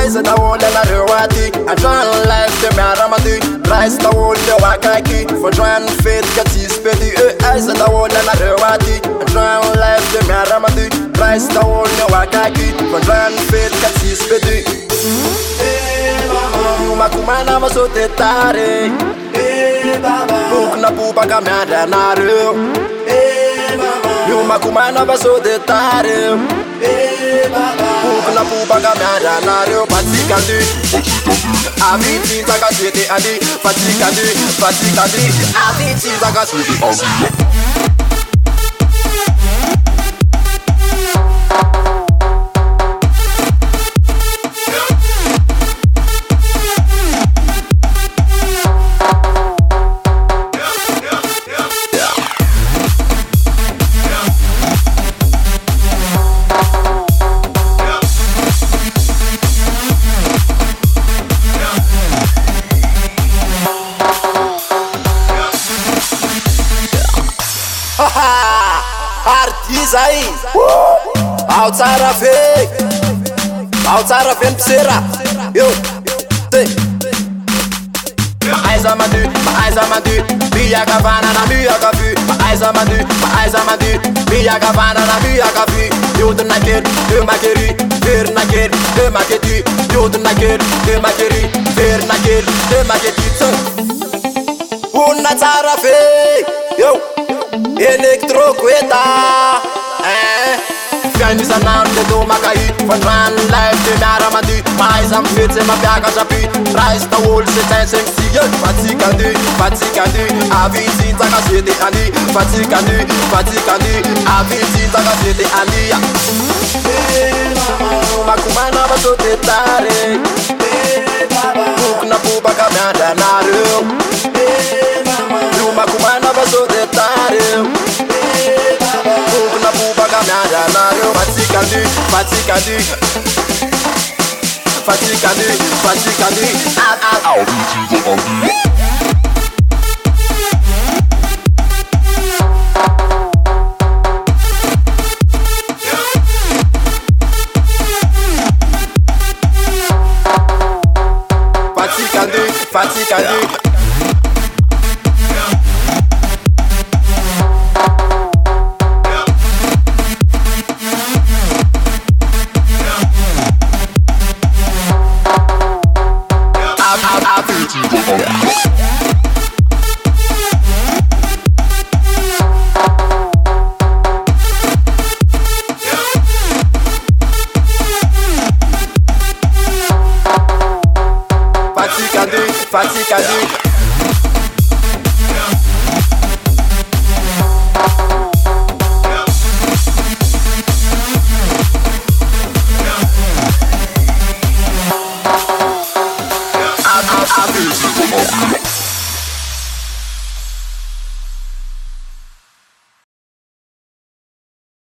aiza daholo anareo aty. Androany life de miara-maty, raisy daholo leo akaiky. Fandroany fety ka tsisy pety. Aiza daholo anareo aty. Androany life de miara-maty, raisy daholo leo akaiky. Fandroany fety ka tsisy pety. Makomana masote tare, boky na bobaka miandry anareo. Io makomana masote tare, boky na bobaka miandry anareo. Fatikandi, avitsy zakasety andi. Fatikandi, avitsy zakasety andi. Artisa aí, ao tsara fe mpsera. Yo, aiza mady, miaka vana na miaka vy. Aiza mady, miaka vana na miaka vy. Miodina kely, de makery, verina kely, de makety. Miodina kely, de makery, verina kely, de makety. Olona tsara fe, yo, elektrokoeta. Fiainy isanandro de do makahy. Fandroany life de miara-maty, mahaiza mifety zay mampiakatra apy. Raisy daholo se tsaintsaignitsika. Fatikandi, avitsy zakasety andi. Fatikandi, avitsy zakasety andi. Makomana masote tare, boky na bobaka miandry anareo. Io makomana masote tare, boky na bobaka miandry anareo. Fatikandi, fatikandi. I